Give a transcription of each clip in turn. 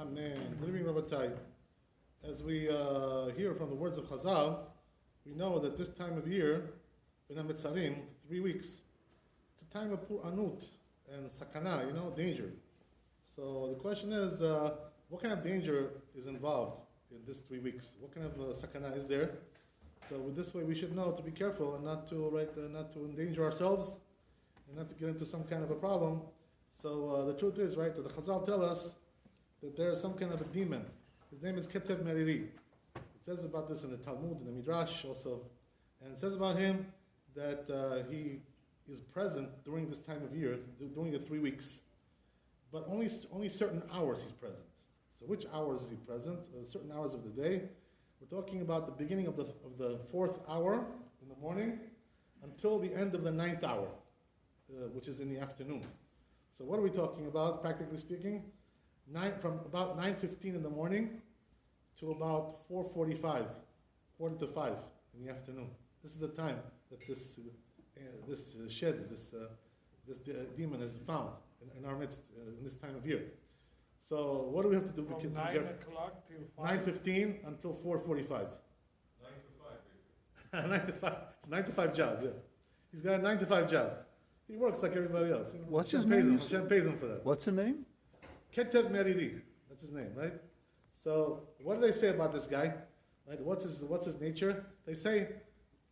Amen. Good evening, Rabbi. As we hear from the words of Chazal, we know that this time of year, Ben HaMetzarim, 3 weeks, it's a time of Pur'anut and sakana, danger. So the question is, what kind of danger is involved in this 3 weeks? What kind of sakana is there? So with this way, we should know to be careful and not to endanger ourselves and not to get into some kind of a problem. So the truth is, right, that the Chazal tell us that there is some kind of a demon. His name is Ketev Meriri. It says about this in the Talmud, in the Midrash also. And it says about him that he is present during this time of year, during the 3 weeks. But only certain hours he's present. So which hours is he present? Certain hours of the day. We're talking about the beginning of the 4th hour in the morning until the end of the 9th hour, which is in the afternoon. So what are we talking about, practically speaking? From about 9:15 in the morning to about 4:45, 4:45 in the afternoon. This is the time that this demon is found in our midst in this time of year. So what do we have to do? From 9 o'clock till 5? 9:15 until 4:45. 9 to 5, basically. 9 to 5. It's a 9 to 5 job, yeah. He's got a 9 to 5 job. He works like everybody else. What's his name? Hashem pays him for that. What's the name? Ketev Meriri. That's his name, right? So what do they say about this guy? Right? What's his nature? They say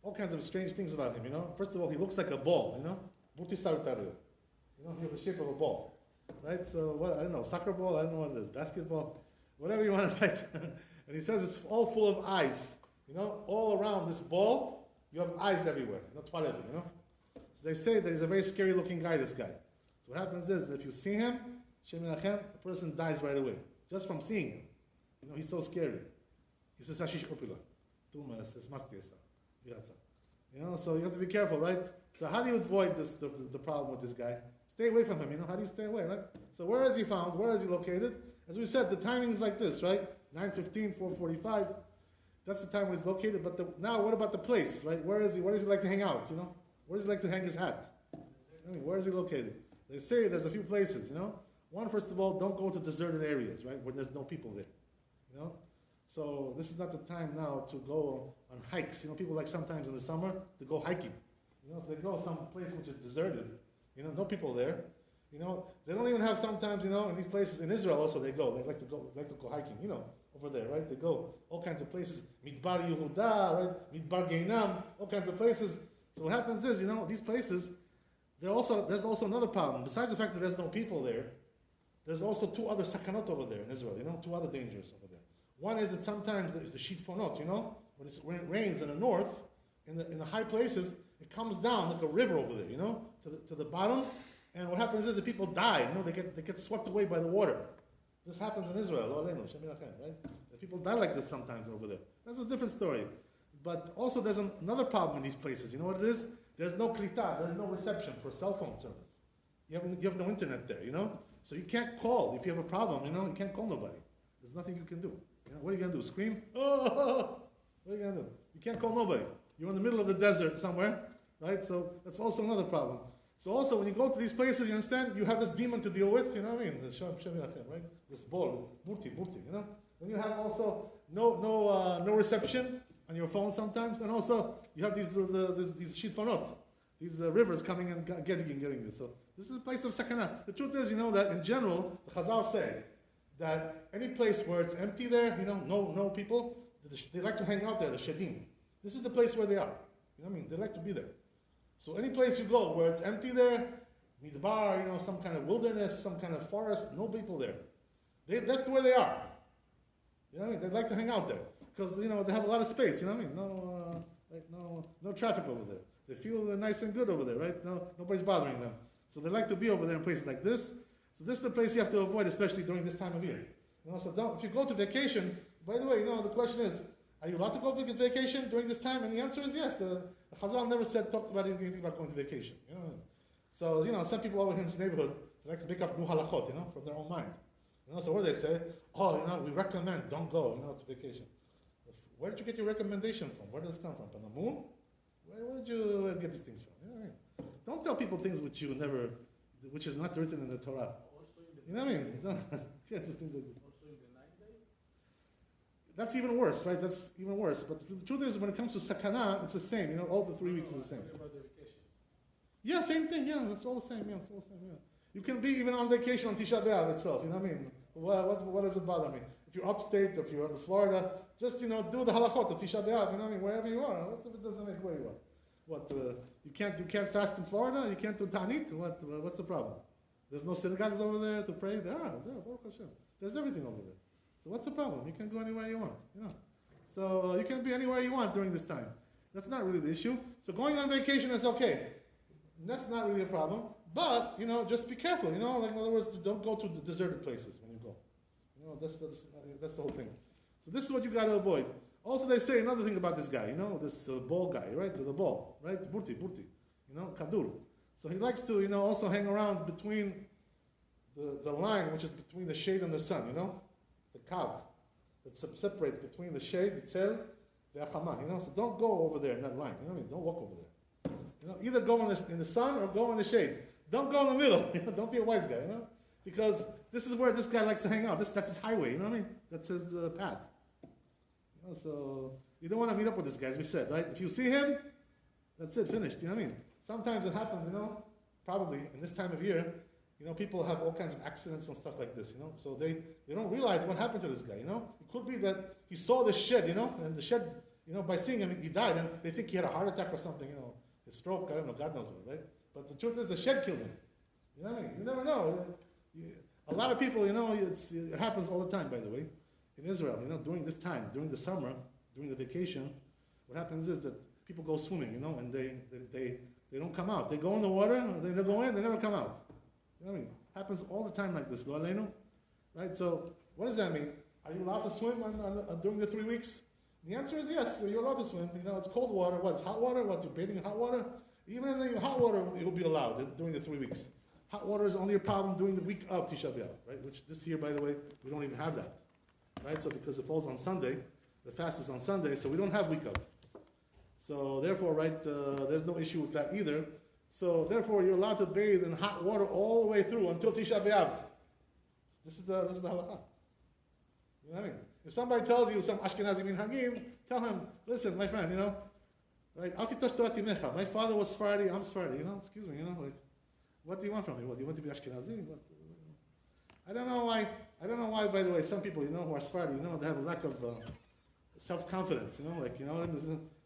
all kinds of strange things about him, First of all, he looks like a ball, Burti Sarutaru. He has the shape of a ball. Right? So what, I don't know, soccer ball, I don't know what it is, basketball, whatever you want to write. And he says it's all full of eyes. All around this ball, you have eyes everywhere. So they say that he's a very scary looking guy, this guy. So what happens is that if you see him, the person dies right away, just from seeing him. He's so scary. He says, Hashish Opila. So you have to be careful, right? So how do you avoid the problem with this guy? Stay away from him, How do you stay away, right? So where is he found? Where is he located? As we said, the timing is like this, right? 9:15, 4:45. That's the time where he's located. But now what about the place, right? Where does he like to hang out, Where does he like to hang his hat? Where is he located? They say there's a few places, One, first of all, don't go to deserted areas, right, where there's no people there, So this is not the time now to go on hikes. People like sometimes in the summer to go hiking. So they go some place which is deserted, no people there. They don't even have sometimes, in these places in Israel also they like to go hiking, over there, right? They go all kinds of places, Midbar Yehuda, right? Midbar Geinam, all kinds of places. So what happens is, these places, there's also another problem. Besides the fact that there's no people there, there's also 2 other sakanot over there in Israel, 2 other dangers over there. One is that sometimes there's the shitfonot, when it rains in the north, in the high places, it comes down like a river over there, to the bottom, and what happens is that people die, they get swept away by the water. This happens in Israel, right? That people die like this sometimes over there. That's a different story. But also there's another problem in these places. You know what it is? There's no klita, there's no reception for cell phone service. You have no internet there, So you can't call. If you have a problem, you can't call nobody. There's nothing you can do. What are you going to do? Scream? Oh! What are you going to do? You can't call nobody. You're in the middle of the desert somewhere, right? So that's also another problem. So also when you go to these places, you understand, you have this demon to deal with, The right? This ball, burti, Then you have also no reception on your phone sometimes, and also you have these shitfonot, these rivers coming and getting you. So this is a place of sakana. The truth is, that in general, the Chazal say that any place where it's empty there, no people, they like to hang out there, the shedim. This is the place where they are. They like to be there. So any place you go where it's empty there, midbar, some kind of wilderness, some kind of forest, no people there. That's where they are. They like to hang out there because they have a lot of space. No traffic over there. They feel nice and good over there, right? Nobody's bothering them. So they like to be over there in places like this. So this is the place you have to avoid, especially during this time of year. So if you go to vacation, by the way, the question is, are you allowed to go on vacation during this time? And the answer is yes. Chazal never talked about anything about going to vacation. So some people over here in this neighborhood, they like to make up new halachot, from their own mind. So what do they say? We recommend, don't go, to vacation. Where did you get your recommendation from? Where does it come from? From the moon? Where did you get these things from? Don't tell people things which is not written in the Torah. Also in the You know what I mean? Don't get these things like this. Also in the That's even worse, right? That's even worse. But the truth is, when it comes to sakana, it's the same. You know, all the 3 weeks is the same. About the vacation. Yeah, same thing. Yeah, that's all the same. Yeah, it's all the same. Yeah. You can be even on vacation on Tisha B'Av itself. You know what I mean? What does it bother me? If you're upstate, if you're in Florida, just do the halachot of Tisha B'Av. You know what I mean? Wherever you are. What if it doesn't make where you are? What you can't fast in Florida? You can't do Tanit? What's the problem? There's no synagogues over there to pray. There are. Baruch Hashem. There's everything over there. So what's the problem? You can go anywhere you want. You know. So you can be anywhere you want during this time. That's not really the issue. So going on vacation is okay. That's not really a problem. But, just be careful. Like in other words, don't go to the deserted places when you go. That's the whole thing. So this is what you got to avoid. Also, they say another thing about this guy, this ball guy, right? The ball, right? Burti, kadur. So he likes to, also hang around between the line, which is between the shade and the sun, the kav that separates between the shade, the tzel, the achama, So don't go over there in that line, Don't walk over there. Either go in the sun or go in the shade. Don't go in the middle. Don't be a wise guy, Because this is where this guy likes to hang out. That's his highway, you know what I mean? That's his path. So you don't want to meet up with this guy, as we said, right? If you see him, that's it, finished. You know what I mean? Sometimes it happens, probably in this time of year, people have all kinds of accidents and stuff like this, So they don't realize what happened to this guy, It could be that he saw the shed, and the shed, by seeing him, he died, and they think he had a heart attack or something, his stroke, I don't know, God knows what, right? But the truth is the shed killed him. You know what I mean? You never know. A lot of people, it happens all the time, by the way. In Israel, during this time, during the summer, during the vacation, what happens is that people go swimming, and they don't come out. They go in the water, they go in, they never come out. You know what I mean? Happens all the time like this, lo aleinu. Right? So, what does that mean? Are you allowed to swim during the 3 weeks? The answer is yes, you're allowed to swim. It's cold water. What, it's hot water? What, you're bathing in hot water? Even in the hot water, it will be allowed during the 3 weeks. Hot water is only a problem during the week of Tisha B'Av, right? Which this year, by the way, we don't even have that. Right? So because it falls on Sunday, the fast is on Sunday, so we don't have week of. So therefore, right, there's no issue with that either. So therefore, you're allowed to bathe in hot water all the way through until Tisha B'Av. This is the halakha. You know what I mean? If somebody tells you some Ashkenazi minhagim, tell him, listen, my friend, right? My father was Sephardi, I'm Sephardi, excuse me, like, what do you want from me? What, do you want to be Ashkenazi? What? I don't know why, by the way, some people, who are Sephardi, they have a lack of self-confidence,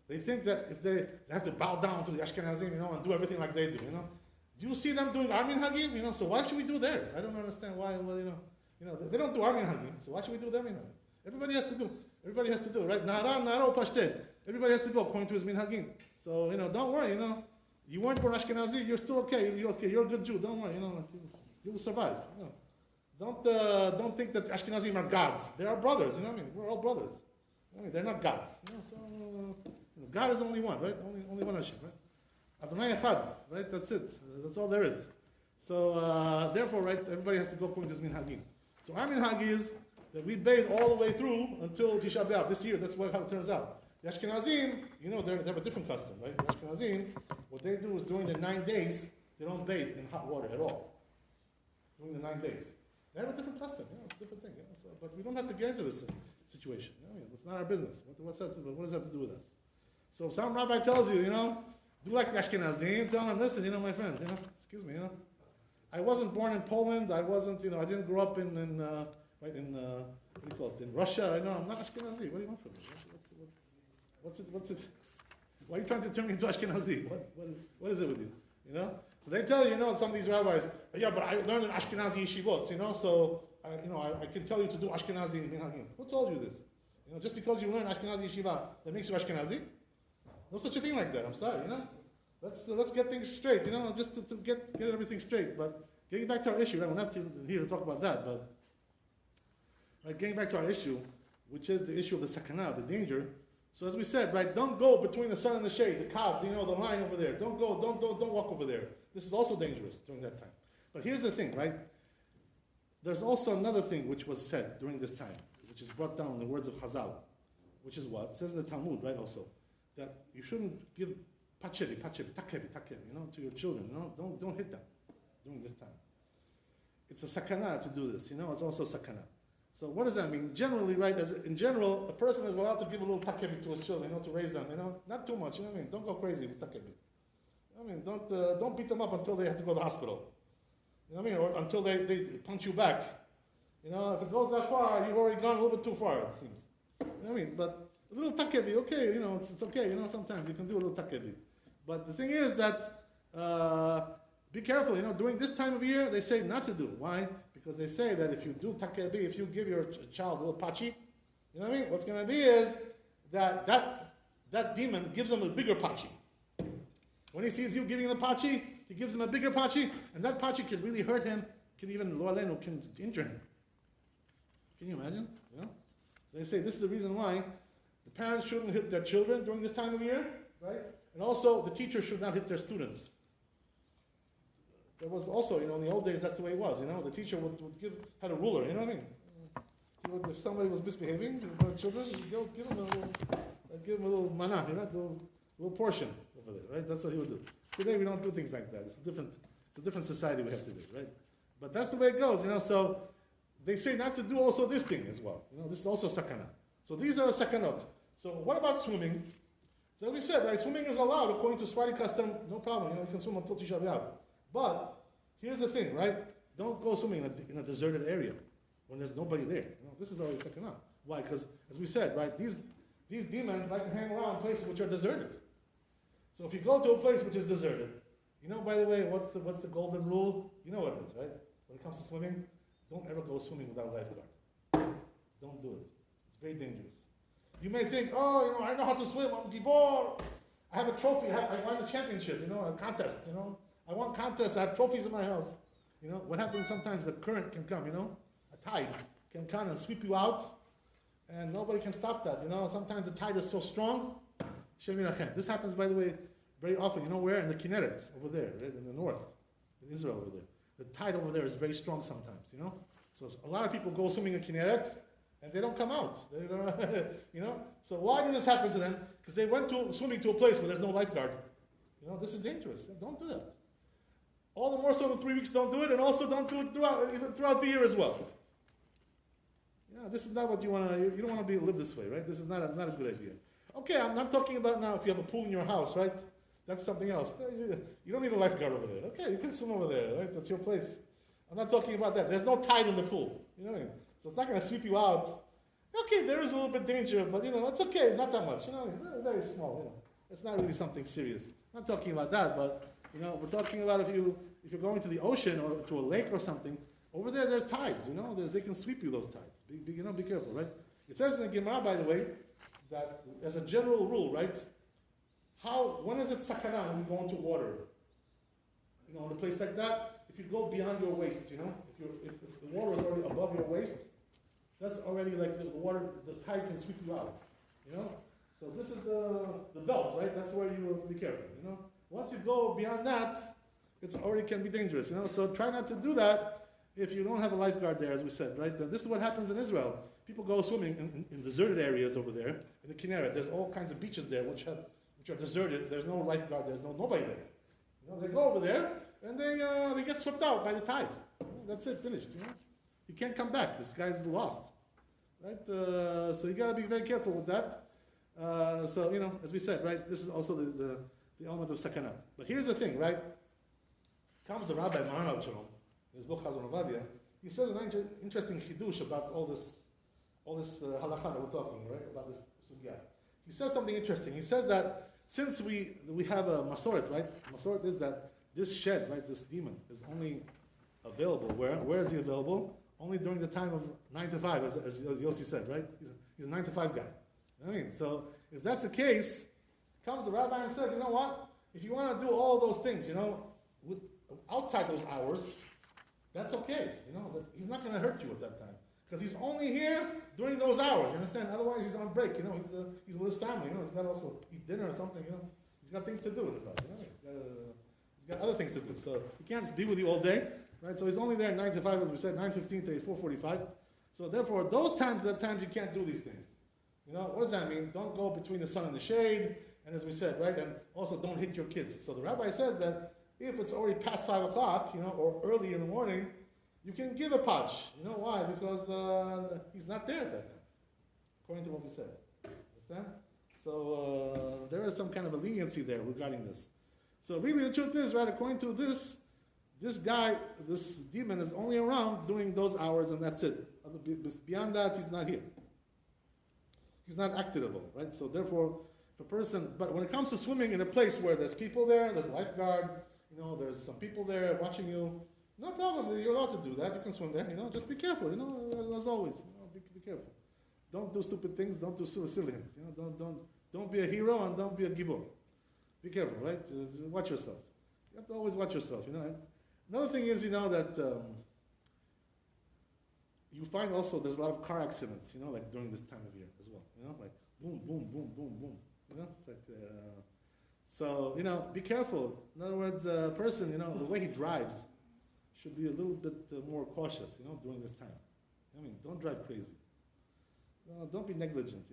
they think that if they have to bow down to the Ashkenazim, and do everything like they do, Do you see them doing our minhagim, So why should we do theirs? I don't understand why, they don't do our minhagim, so why should we do their minhagim? Everybody has to do, right? Nara pashtet. Everybody has to go according to his minhagim. So, don't worry, You weren't born Ashkenazi, you're still okay. You're okay. You're a good Jew. Don't worry, you will survive. Don't think that Ashkenazim are gods. They are brothers. You know what I mean? We're all brothers. They're not gods. So God is only one, right? Only one Hashem, right? Adonai Echad, right? That's it. That's all there is. So therefore, right? Everybody has to go according to his minhagim. So our minhag is that we bathe all the way through until Tisha B'Av. This year, that's how it turns out. The Ashkenazim, they have a different custom, right? The Ashkenazim, what they do is during the 9 days, they don't bathe in hot water at all. During the 9 days. They have a different custom, it's a different thing. So, but we don't have to get into this situation. It's not our business. What does that have to do with us? So if some rabbi tells you, do like the Ashkenazim, tell them, listen, my friend, excuse me, I wasn't born in Poland, I wasn't, I didn't grow up in what do you call it, in Russia, I'm not Ashkenazi. What do you want from me? What's it? Why are you trying to turn me into Ashkenazi? What is it with you? So they tell you, some of these rabbis, yeah, but I learned in Ashkenazi yeshivot, so I can tell you to do Ashkenazi minhagim. Who told you this? Just because you learn Ashkenazi yeshiva, that makes you Ashkenazi? No such a thing like that. I'm sorry, Let's get things straight, just to get everything straight. But getting back to our issue, we're not here to talk about that, but getting back to our issue, which is the issue of the sakana, the danger. So as we said, right, don't go between the sun and the shade, the kav, the line over there. Don't walk over there. This is also dangerous during that time. But here's the thing, right? There's also another thing which was said during this time, which is brought down in the words of Chazal, which is what? It says in the Talmud, right, also, that you shouldn't give takebi, to your children. Don't hit them during this time. It's a sakana to do this, it's also sakana. So what does that mean? Generally, right, in general, a person is allowed to give a little takebi to his children, to raise them, not too much, Don't go crazy with takebi. Don't beat them up until they have to go to the hospital. Or until they punch you back. If it goes that far, you've already gone a little bit too far, it seems. But a little takebi, okay, it's okay, sometimes you can do a little takebi. But the thing is that, be careful, during this time of year, they say not to do. Why? Because they say that if you do takebi, if you give your child a little pachi, what's going to be is that demon gives them a bigger pachi. When he sees you giving him a pachi, he gives him a bigger pachi, and that pachi can really hurt him, can even, lo alenu, can injure him. Can you imagine? They say this is the reason why the parents shouldn't hit their children during this time of year, right? And also, the teachers should not hit their students. There was also, in the old days, that's the way it was, The teacher had a ruler, If somebody was misbehaving, the children, he'd give him a little mana, a little portion over there, right? That's what he would do. Today, we don't do things like that. It's a different society we have today, right? But that's the way it goes, So they say not to do also this thing as well. This is also sakana. So these are sakanot. So what about swimming? So as we said, right, swimming is allowed according to Sephardi custom, no problem. You can swim until Tisha B'Av. But here's the thing, right? Don't go swimming in a deserted area when there's nobody there. This is already sakana. Why? Because as we said, right, these demons like to hang around in places which are deserted. So if you go to a place which is deserted, by the way, what's the golden rule? You know what it is, right? When it comes to swimming, don't ever go swimming without a lifeguard. Don't do it. It's very dangerous. You may think, I know how to swim. I'm Gibor. I have a trophy. I won a championship, a contest, I won contests. I have trophies in my house. What happens sometimes, the current can come, a tide can come and sweep you out, and nobody can stop that, Sometimes the tide is so strong. This happens, by the way, very often. Where? In the Kinneret, over there, right? In the north, in Israel over there. The tide over there is very strong sometimes, So a lot of people go swimming in Kinneret, and they don't come out. They don't, So why did this happen to them? Because they went swimming to a place where there's no lifeguard. This is dangerous. Don't do that. All the more so in 3 weeks, don't do it, and also don't do it throughout the year as well. This is not what you want to. You don't want to live this way, right? This is not a good idea. Okay, I'm not talking about now if you have a pool in your house, right? That's something else. You don't need a lifeguard over there. Okay, you can swim over there, right? That's your place. I'm not talking about that. There's no tide in the pool. So it's not going to sweep you out. Okay, there is a little bit of danger, but it's okay, not that much. Very small. It's not really something serious. I'm not talking about that, but we're talking about if you're going to the ocean or to a lake or something. Over there's tides. They can sweep you those tides. Be careful, right? It says in the Gemara, by the way, that as a general rule, right? When is it sakana when you go into water? In a place like that, if you go beyond your waist, if the water is already above your waist, that's already like the water, the tide can sweep you out. So this is the belt, right? That's where you have to be careful. Once you go beyond that, it already can be dangerous. So try not to do that if you don't have a lifeguard there, as we said, right? This is what happens in Israel. People go swimming in deserted areas over there in the Kinneret. There's all kinds of beaches there which are deserted. There's no lifeguard. There's nobody there. They go over there and they get swept out by the tide. That's it. Finished. You can't come back. This guy's lost, right? So you got to be very careful with that. So as we said, right? This is also the element of sakana. But here's the thing, right? Comes the Rabbi Maran Shalom, in his book Chazon Ovadia. He says an interesting chidush about all this halakha that we're talking, right? About this sugya. He says something interesting. He says that since we have a masoret, right? Masoret is that this shed, right? This demon is only available. Where is he available? Only during the time of 9 to 5, as Yossi said, right? He's a 9 to 5 guy. So if that's the case, comes the rabbi and says, you know what? If you want to do all those things, outside those hours, that's okay. But he's not going to hurt you at that time. Because he's only here during those hours, you understand? Otherwise he's on break, he's with his family, he's got to also eat dinner or something, He's got things to do in his life, He's got other things to do. So he can't be with you all day, right? So he's only there 9 to 5, as we said, 9:15 to 4:45. So therefore, those times are the times you can't do these things. What does that mean? Don't go between the sun and the shade, and as we said, right? And also don't hit your kids. So the rabbi says that if it's already past 5 o'clock, or early in the morning, you can give a patch. You know why? Because he's not there at that time, according to what we said. Understand? So there is some kind of a leniency there regarding this. So really the truth is, right, according to this guy, this demon is only around during those hours and that's it. Beyond that, he's not here. He's not activable, right? So therefore, if a person, but when it comes to swimming in a place where there's people there, there's a lifeguard, there's some people there watching you, no problem, you're allowed to do that, you can swim there, just be careful, as always, be careful. Don't do stupid things, don't do silly things, don't be a hero and don't be a gibor. Be careful, right? Watch yourself. You have to always watch yourself, Another thing is, that you find also there's a lot of car accidents, like during this time of year as well, like boom, boom, boom, boom, boom, it's like, so, be careful. In other words, a person, the way he drives should be a little bit more cautious, during this time. Don't drive crazy. Don't be negligent,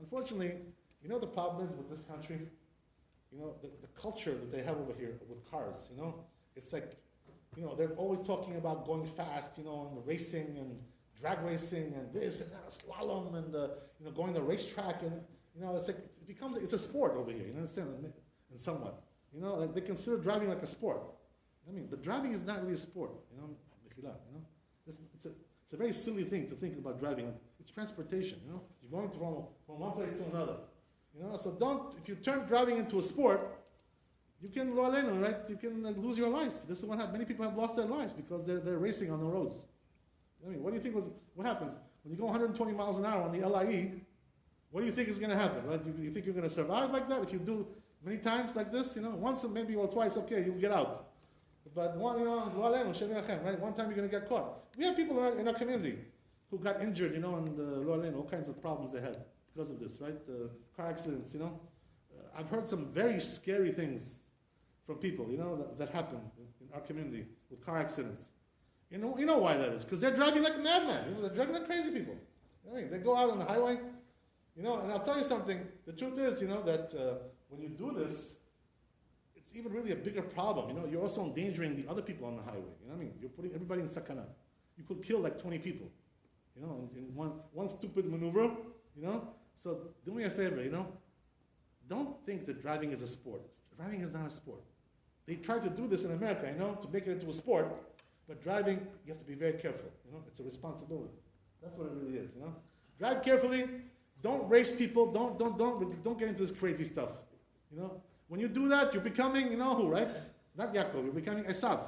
Unfortunately, the problem is with this country, the culture that they have over here with cars, it's like, they're always talking about going fast, and racing and drag racing and this and that, slalom and, going to the racetrack and, it's like, it's a sport over here, you understand? And somewhat, like they consider driving like a sport. But driving is not really a sport, It's a very silly thing to think about driving. It's transportation, You're going from one place to another, So if you turn driving into a sport, you can, right? You can lose your life. This is what happens. Many people have lost their lives because they're racing on the roads. What do you think what happens when you go 120 miles an hour on the LIE? What do you think is going to happen? Right? You think you're going to survive like that? If you do many times like this, once or maybe or twice, okay, you'll get out. But one, right? One time you're going to get caught. We have people in our community who got injured, and all kinds of problems they had because of this, right? Car accidents, I've heard some very scary things from people, that happen in our community with car accidents. You know why that is? Because they're driving like a madman. They're driving like crazy people. They go out on the highway, and I'll tell you something. The truth is, that when you do this, it's even really a bigger problem. You're also endangering the other people on the highway. You're putting everybody in sakana. You could kill like 20 people, in one stupid maneuver, So do me a favor, don't think that driving is a sport. Driving is not a sport. They try to do this in America, to make it into a sport. But driving, you have to be very careful. It's a responsibility. That's what it really is. Drive carefully. Don't race people. Don't get into this crazy stuff. When you do that, you're becoming, who, right? Not Yaakov. You're becoming Esav.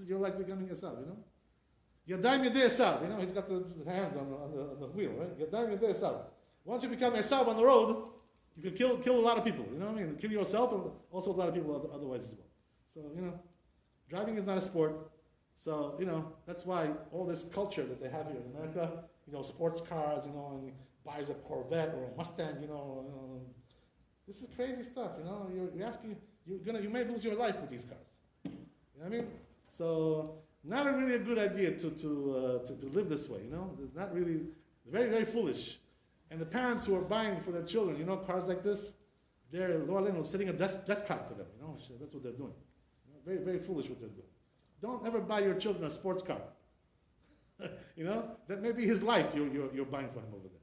You're like becoming Esav. Yadayim Yadei Esav. He's got the hands on the wheel, right? Yadayim Yadei Esav. Once you become Esav on the road, you can kill a lot of people. Kill yourself and also a lot of people otherwise as well. So driving is not a sport. So, that's why all this culture that they have here in America, sports cars, and buys a Corvette or a Mustang, this is crazy stuff, You're asking, you may lose your life with these cars. You know what I mean? So, not really a good idea to live this way, It's not really, very, very foolish. And the parents who are buying for their children, cars like this, they're, setting a death trap to them, That's what they're doing. Very, very foolish what they're doing. Don't ever buy your children a sports car. That may be his life you're buying for him over there.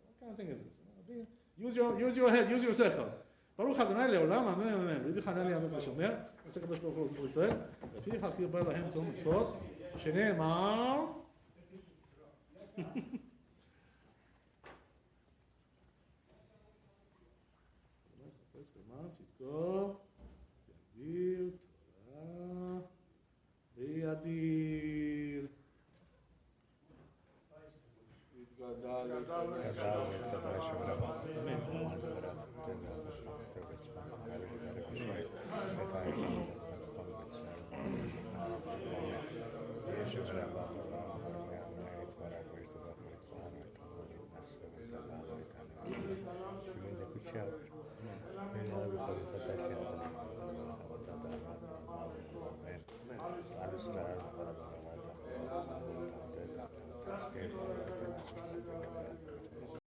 What kind of thing is this? Use your head, use your sechel. ברוך ה' לעולם, אמן אמן. רבי חנניה אמן ושומר, יעשה הקדוש ברוך הוא לזכור ישראל, לפיכך חיבר להם תורה ומצוות, שנאמר טוב, ידיר, תורה, וידיר. יתגדל שם רבה. אמן. Thank you.